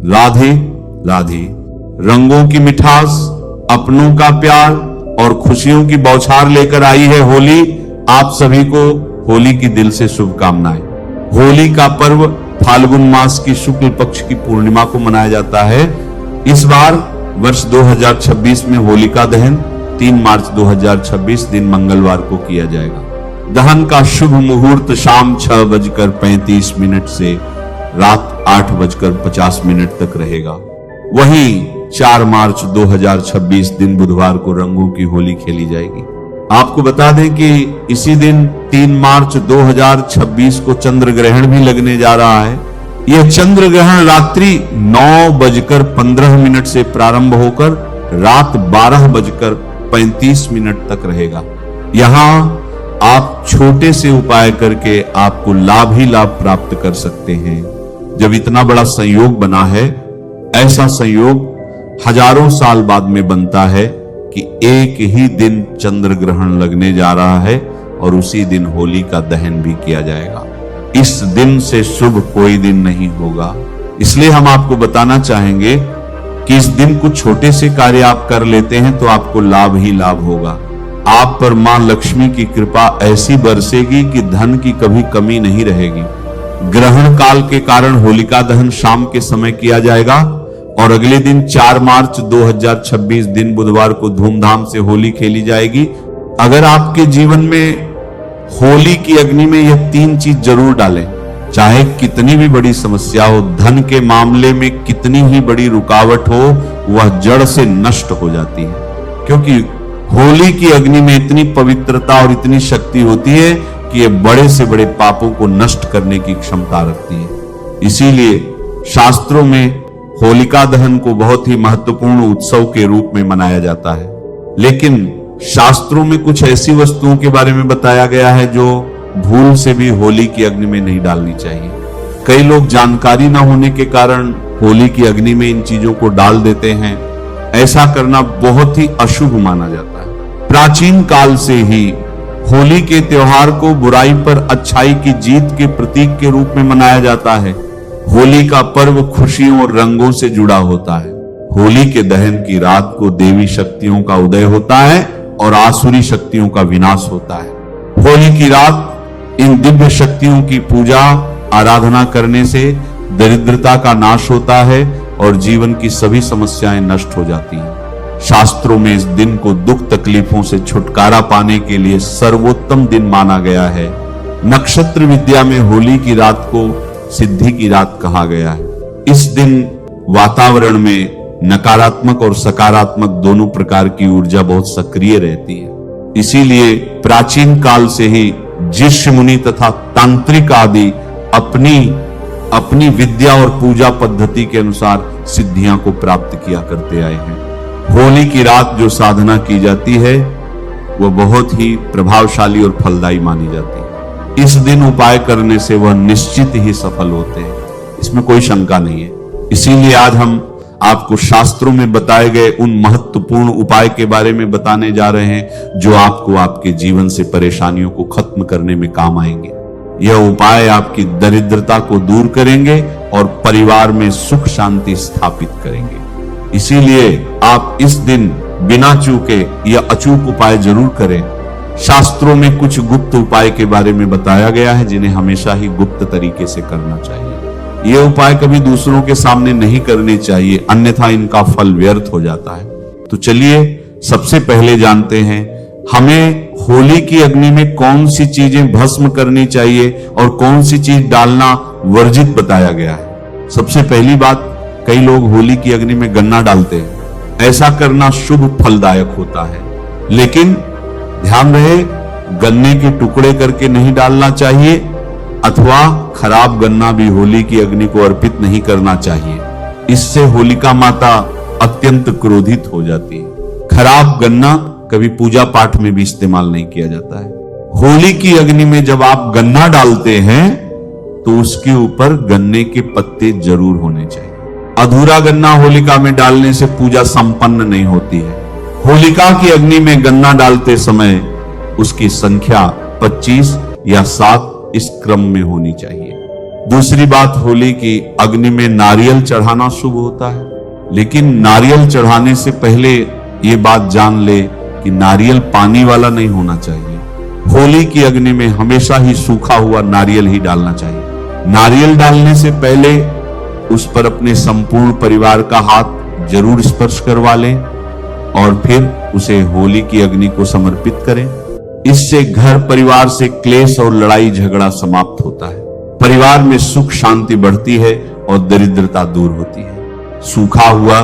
राधे राधे। रंगों की मिठास, अपनों का प्यार और खुशियों की बौछार लेकर आई है होली। आप सभी को होली की दिल से शुभकामनाएं। होली का पर्व फाल्गुन मास की शुक्ल पक्ष की पूर्णिमा को मनाया जाता है। इस बार वर्ष 2026 में होलिका दहन 3 मार्च 2026 दिन मंगलवार को किया जाएगा। दहन का शुभ मुहूर्त शाम 6:35 से रात 8:50 तक रहेगा। वहीं 4 मार्च 2026 दिन बुधवार को रंगों की होली खेली जाएगी। आपको बता दें कि इसी दिन 3 मार्च 2026 को चंद्र ग्रहण भी लगने जा रहा है। यह चंद्र ग्रहण रात्रि 9:15 से प्रारंभ होकर रात 12:35 तक रहेगा। यहां आप छोटे से उपाय करके आपको लाभ ही लाभ प्राप्त कर सकते हैं। जब इतना बड़ा संयोग बना है, ऐसा संयोग हजारों साल बाद में बनता है कि एक ही दिन चंद्र ग्रहण लगने जा रहा है और उसी दिन होली का दहन भी किया जाएगा। इस दिन से शुभ कोई दिन नहीं होगा। इसलिए हम आपको बताना चाहेंगे कि इस दिन कुछ छोटे से कार्य आप कर लेते हैं तो आपको लाभ ही लाभ होगा। आप पर मां लक्ष्मी की कृपा ऐसी बरसेगी कि धन की कभी कमी नहीं रहेगी। ग्रहण काल के कारण होलिका दहन शाम के समय किया जाएगा और अगले दिन 4 मार्च 2026 दिन बुधवार को धूमधाम से होली खेली जाएगी। अगर आपके जीवन में होली की अग्नि में यह 3 चीज जरूर डालें, चाहे कितनी भी बड़ी समस्या हो, धन के मामले में कितनी ही बड़ी रुकावट हो, वह जड़ से नष्ट हो जाती है। क्योंकि होली की अग्नि में इतनी पवित्रता और इतनी शक्ति होती है कि यह बड़े से बड़े पापों को नष्ट करने की क्षमता रखती है। इसीलिए शास्त्रों में होलिका दहन को बहुत ही महत्वपूर्ण उत्सव के रूप में मनाया जाता है। लेकिन शास्त्रों में कुछ ऐसी वस्तुओं के बारे में बताया गया है जो भूल से भी होली की अग्नि में नहीं डालनी चाहिए। कई लोग जानकारी न होने के कारण होली की अग्नि में इन चीजों को डाल देते हैं। ऐसा करना बहुत ही अशुभ माना जाता है। प्राचीन काल से ही होली के त्योहार को बुराई पर अच्छाई की जीत के प्रतीक के रूप में मनाया जाता है। होली का पर्व खुशियों और रंगों से जुड़ा होता है। होली के दहन की रात को देवी शक्तियों का उदय होता है और आसुरी शक्तियों का विनाश होता है। होली की रात इन दिव्य शक्तियों की पूजा आराधना करने से दरिद्रता का नाश होता है और जीवन की सभी समस्याएं नष्ट हो जाती हैं। शास्त्रों में इस दिन को दुख तकलीफों से छुटकारा पाने के लिए सर्वोत्तम दिन माना गया है। नक्षत्र विद्या में होली की रात को सिद्धि की रात कहा गया है। इस दिन वातावरण में नकारात्मक और सकारात्मक दोनों प्रकार की ऊर्जा बहुत सक्रिय रहती है। इसीलिए प्राचीन काल से ही ऋषि मुनि तथा तांत्रिक आदि अपनी विद्या और पूजा पद्धति के अनुसार सिद्धियां को प्राप्त किया करते आए हैं। होली की रात जो साधना की जाती है वह बहुत ही प्रभावशाली और फलदायी मानी जाती है। इस दिन उपाय करने से वह निश्चित ही सफल होते हैं, इसमें कोई शंका नहीं है। इसीलिए आज हम आपको शास्त्रों में बताए गए उन महत्वपूर्ण उपाय के बारे में बताने जा रहे हैं जो आपको आपके जीवन से परेशानियों को खत्म करने में काम आएंगे। यह उपाय आपकी दरिद्रता को दूर करेंगे और परिवार में सुख शांति स्थापित करेंगे। इसीलिए आप इस दिन बिना चूके यह अचूक उपाय जरूर करें। शास्त्रों में कुछ गुप्त उपाय के बारे में बताया गया है जिन्हें हमेशा ही गुप्त तरीके से करना चाहिए। ये उपाय कभी दूसरों के सामने नहीं करने चाहिए, अन्यथा इनका फल व्यर्थ हो जाता है। तो चलिए सबसे पहले जानते हैं हमें होली की अग्नि में कौन सी चीजें भस्म करनी चाहिए और कौन सी चीज डालना वर्जित बताया गया है। सबसे पहली बात, कई लोग होली की अग्नि में गन्ना डालते हैं। ऐसा करना शुभ फलदायक होता है, लेकिन ध्यान रहे गन्ने के टुकड़े करके नहीं डालना चाहिए अथवा खराब गन्ना भी होली की अग्नि को अर्पित नहीं करना चाहिए। इससे होलिका माता अत्यंत क्रोधित हो जाती है। खराब गन्ना कभी पूजा पाठ में भी इस्तेमाल नहीं किया जाता है। होली की अग्नि में जब आप गन्ना डालते हैं तो उसके ऊपर गन्ने के पत्ते जरूर होने चाहिए। अधूरा गन्ना होलिका में डालने से पूजा संपन्न नहीं होती है। होलिका की अग्नि में गन्ना डालते समय उसकी संख्या 25 या 7 इस क्रम में होनी चाहिए। दूसरी बात, होली की अग्नि में नारियल चढ़ाना शुभ होता है, लेकिन नारियल चढ़ाने से पहले ये बात जान ले कि नारियल पानी वाला नहीं होना चाहिए। होली की अग्नि में हमेशा ही सूखा हुआ नारियल ही डालना चाहिए। नारियल डालने से पहले उस पर अपने संपूर्ण परिवार का हाथ जरूर स्पर्श करवा लें और फिर उसे होली की अग्नि को समर्पित करें। इससे घर परिवार से क्लेश और लड़ाई झगड़ा समाप्त होता है, परिवार में सुख शांति बढ़ती है और दरिद्रता दूर होती है। सूखा हुआ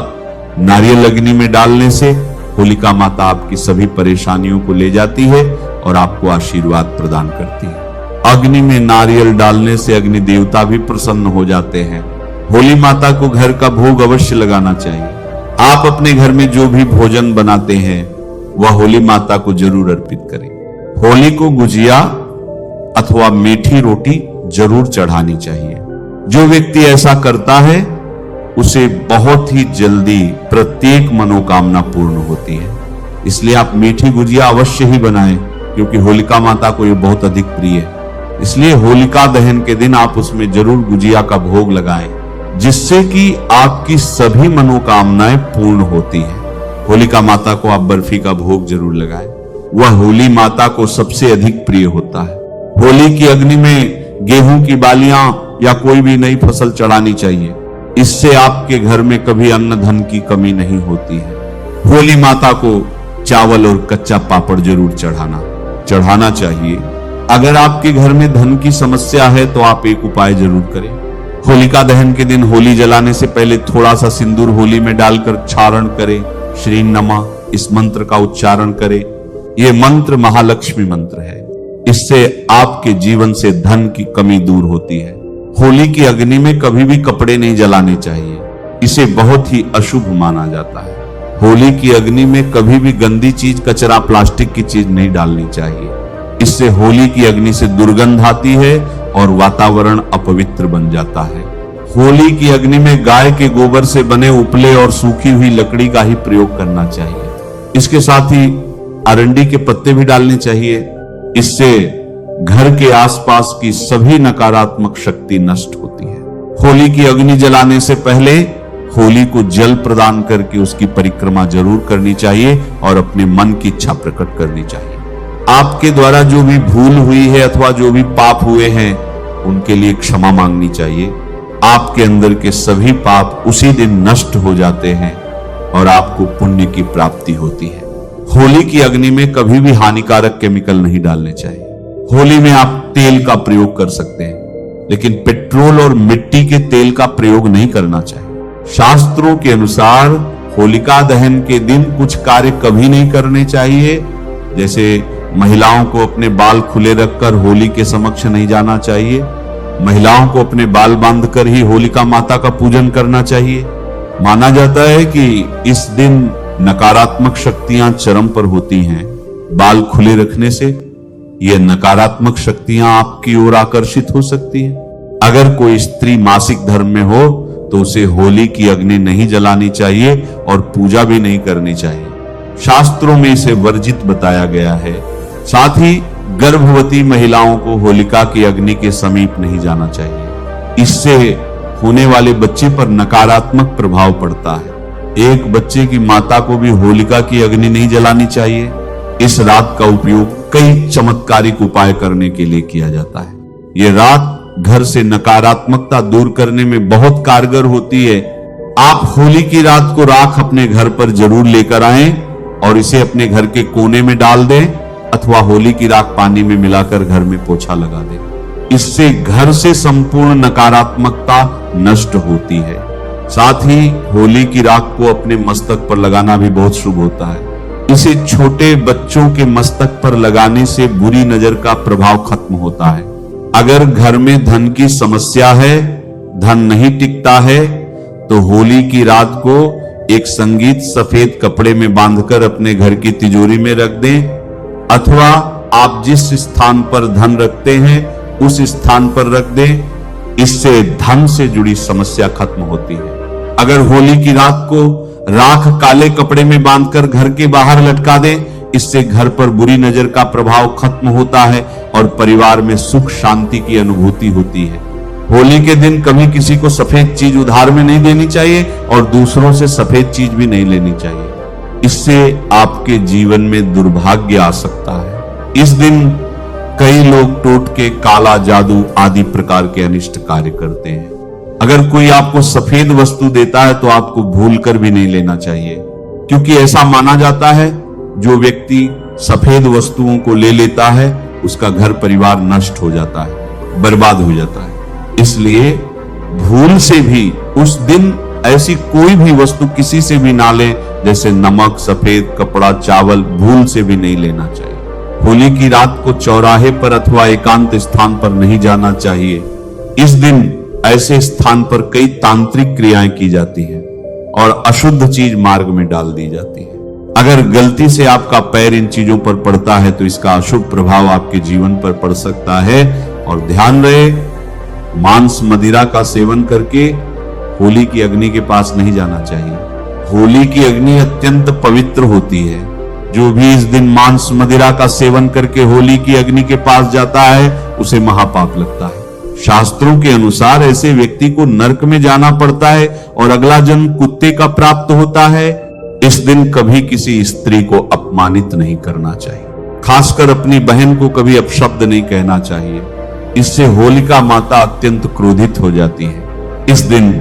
नारियल अग्नि में डालने से होलिका माता आपकी सभी परेशानियों को ले जाती है और आपको आशीर्वाद प्रदान करती है। अग्नि में नारियल डालने से अग्नि देवता भी प्रसन्न हो जाते हैं। होली माता को घर का भोग अवश्य लगाना चाहिए। आप अपने घर में जो भी भोजन बनाते हैं वह होली माता को जरूर अर्पित करें। होली को गुजिया अथवा मीठी रोटी जरूर चढ़ानी चाहिए। जो व्यक्ति ऐसा करता है उसे बहुत ही जल्दी प्रत्येक मनोकामना पूर्ण होती है। इसलिए आप मीठी गुजिया अवश्य ही बनाएं, क्योंकि होलिका माता को यह बहुत अधिक प्रिय है। इसलिए होलिका दहन के दिन आप उसमें जरूर गुजिया का भोग लगाएं, जिससे कि आपकी सभी मनोकामनाएं पूर्ण होती हैं। होलिका माता को आप बर्फी का भोग जरूर लगाएं, वह होली माता को सबसे अधिक प्रिय होता है। होली की अग्नि में गेहूं की बालियां या कोई भी नई फसल चढ़ानी चाहिए। इससे आपके घर में कभी अन्न धन की कमी नहीं होती है। होली माता को चावल और कच्चा पापड़ जरूर चढ़ाना चाहिए। अगर आपके घर में धन की समस्या है तो आप एक उपाय जरूर करें। होलिका दहन के दिन होली जलाने से पहले थोड़ा सा सिंदूर होली में डालकर क्षारण करें। श्री नमः इस मंत्र का उच्चारण करें। यह मंत्र महालक्ष्मी मंत्र है। इससे आपके जीवन से धन की कमी दूर होती है। होली की अग्नि में कभी भी कपड़े नहीं जलाने चाहिए, इसे बहुत ही अशुभ माना जाता है। होली की अग्नि में कभी भी गंदी चीज, कचरा, प्लास्टिक की चीज नहीं डालनी चाहिए। इससे होली की अग्नि से दुर्गंध आती है और वातावरण अपवित्र बन जाता है। होली की अग्नि में गाय के गोबर से बने उपले और सूखी हुई लकड़ी का ही प्रयोग करना चाहिए। इसके साथ ही अरंडी के पत्ते भी डालने चाहिए। इससे घर के आसपास की सभी नकारात्मक शक्ति नष्ट होती है। होली की अग्नि जलाने से पहले होली को जल प्रदान करके उसकी परिक्रमा जरूर करनी चाहिए और अपने मन की इच्छा प्रकट करनी चाहिए। आपके द्वारा जो भी भूल हुई है अथवा जो भी पाप हुए हैं उनके लिए क्षमा मांगनी चाहिए। आपके अंदर के सभी पाप उसी दिन नष्ट हो जाते हैं और आपको पुण्य की प्राप्ति होती है। होली की अग्नि में कभी भी हानिकारक केमिकल नहीं डालने चाहिए। होली में आप तेल का प्रयोग कर सकते हैं, लेकिन पेट्रोल और मिट्टी के तेल का प्रयोग नहीं करना चाहिए। शास्त्रों के अनुसार होलिका दहन के दिन कुछ कार्य कभी नहीं करने चाहिए। जैसे महिलाओं को अपने बाल खुले रखकर होली के समक्ष नहीं जाना चाहिए। महिलाओं को अपने बाल बांधकर ही होलिका माता का पूजन करना चाहिए। माना जाता है कि इस दिन नकारात्मक शक्तियां चरम पर होती हैं। बाल खुले रखने से ये नकारात्मक शक्तियां आपकी ओर आकर्षित हो सकती हैं। अगर कोई स्त्री मासिक धर्म में हो तो उसे होली की अग्नि नहीं जलानी चाहिए और पूजा भी नहीं करनी चाहिए। शास्त्रों में इसे वर्जित बताया गया है। साथ ही गर्भवती महिलाओं को होलिका की अग्नि के समीप नहीं जाना चाहिए। इससे होने वाले बच्चे पर नकारात्मक प्रभाव पड़ता है। एक बच्चे की माता को भी होलिका की अग्नि नहीं जलानी चाहिए। इस रात का उपयोग कई चमत्कारिक उपाय करने के लिए किया जाता है। ये रात घर से नकारात्मकता दूर करने में बहुत कारगर होती है। आप होली की रात को राख अपने घर पर जरूर लेकर आएं और इसे अपने घर के कोने में डाल दें अथवा होली की राख पानी में मिलाकर घर में पोछा लगा दें। इससे घर से संपूर्ण नकारात्मकता नष्ट होती है। साथ ही होली की राख को अपने मस्तक पर लगाना भी बहुत शुभ होता है। इसे छोटे बच्चों के मस्तक पर लगाने से बुरी नजर का प्रभाव खत्म होता है। अगर घर में धन की समस्या है, धन नहीं टिकता है, तो होली की रात को एक संगीत सफेद कपड़े में बांधकर अपने घर की तिजोरी में रख दें अथवा आप जिस स्थान पर धन रखते हैं उस स्थान पर रख दें। इससे धन से जुड़ी समस्या खत्म होती है। अगर होली की रात को राख काले कपड़े में बांधकर घर के बाहर लटका दें, इससे घर पर बुरी नजर का प्रभाव खत्म होता है और परिवार में सुख शांति की अनुभूति होती है। होली के दिन कभी किसी को सफेद चीज उधार में नहीं देनी चाहिए और दूसरों से सफेद चीज भी नहीं लेनी चाहिए। इससे आपके जीवन में दुर्भाग्य आ सकता है। इस दिन कई लोग टोटके, काला जादू आदि प्रकार के अनिष्ट कार्य करते हैं। अगर कोई आपको सफेद वस्तु देता है तो आपको भूलकर भी नहीं लेना चाहिए, क्योंकि ऐसा माना जाता है जो व्यक्ति सफेद वस्तुओं को ले लेता है उसका घर परिवार नष्ट हो जाता है, बर्बाद हो जाता है। इसलिए भूल से भी उस दिन ऐसी कोई भी वस्तु किसी से भी ना लें, जैसे नमक, सफेद कपड़ा, चावल, भूल से भी नहीं लेना चाहिए। होली की रात को चौराहे पर अथवा एकांत स्थान पर नहीं जाना चाहिए। इस दिन ऐसे स्थान पर कई तांत्रिक क्रियाएं की जाती हैं और अशुद्ध चीज मार्ग में डाल दी जाती है। अगर गलती से आपका पैर इन चीजों पर पड़ता है तो इसका अशुभ प्रभाव आपके जीवन पर पड़ सकता है। और ध्यान रहे, मांस मदिरा का सेवन करके होली की अग्नि के पास नहीं जाना चाहिए। होली की अग्नि अत्यंत पवित्र होती है। जो भी इस दिन मांस मदिरा का सेवन करके होली की अग्नि के पास जाता है उसे महापाप लगता है। शास्त्रों के अनुसार ऐसे व्यक्ति को नरक में जाना पड़ता है और अगला जन्म कुत्ते का प्राप्त होता है। इस दिन कभी किसी स्त्री को अपमानित नहीं करना चाहिए, खासकर अपनी बहन को कभी अपशब्द नहीं कहना चाहिए। इससे होलिका माता अत्यंत क्रोधित हो जाती है। इस दिन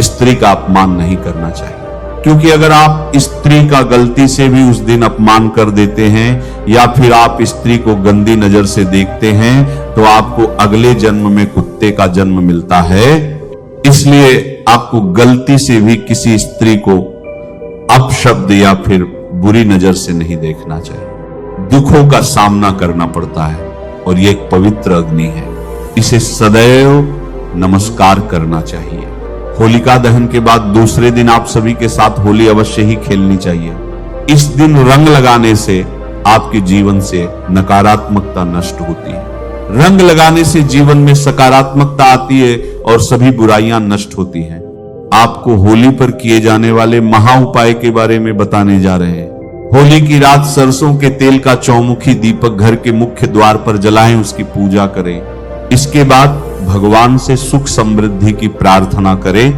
स्त्री का अपमान नहीं करना चाहिए, क्योंकि अगर आप स्त्री का गलती से भी उस दिन अपमान कर देते हैं या फिर आप स्त्री को गंदी नजर से देखते हैं तो आपको अगले जन्म में कुत्ते का जन्म मिलता है। इसलिए आपको गलती से भी किसी स्त्री को अपशब्द या फिर बुरी नजर से नहीं देखना चाहिए। दुखों का सामना करना पड़ता है और यह एक पवित्र अग्नि है, इसे सदैव नमस्कार करना चाहिए। होलिका दहन के बाद दूसरे दिन आप सभी के साथ होली अवश्य ही खेलनी चाहिए। इस दिन रंग लगाने से आपके जीवन से नकारात्मकता नष्ट होती है। रंग लगाने से जीवन में सकारात्मकता आती है और सभी बुराइयां नष्ट होती हैं। आपको होली पर किए जाने वाले महा उपाय के बारे में बताने जा रहे हैं। होली की रात सरसों के तेल का चौमुखी दीपक घर के मुख्य द्वार पर जलाएं, उसकी पूजा करें। इसके बाद भगवान से सुख समृद्धि की प्रार्थना करें।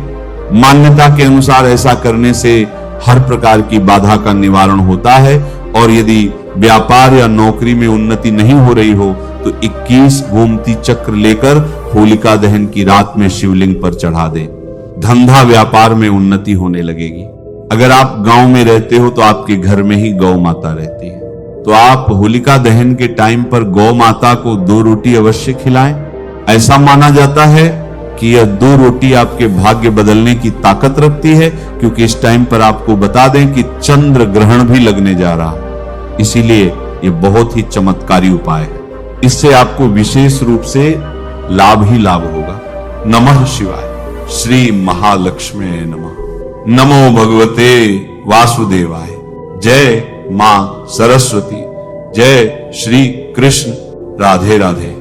मान्यता के अनुसार ऐसा करने से हर प्रकार की बाधा का निवारण होता है और यदि व्यापार या नौकरी में उन्नति नहीं हो रही हो तो 21 गोमती चक्र लेकर होलिका दहन की रात में शिवलिंग पर चढ़ा दें। धंधा व्यापार में उन्नति होने लगेगी। अगर आप गांव में रहते हो तो आपके घर में ही गौ माता रहती है, तो आप होलिका दहन के टाइम पर गौ माता को 2 रोटी अवश्य खिलाएं। ऐसा माना जाता है कि यह 2 रोटी आपके भाग्य बदलने की ताकत रखती है, क्योंकि इस टाइम पर आपको बता दें कि चंद्र ग्रहण भी लगने जा रहा है। इसीलिए यह बहुत ही चमत्कारी उपाय है। इससे आपको विशेष रूप से लाभ ही लाभ होगा। नमः शिवाय। श्री महालक्ष्मी नमः। नमो भगवते वासुदेवाय। जय मां सरस्वती। जय श्री कृष्ण। राधे राधे।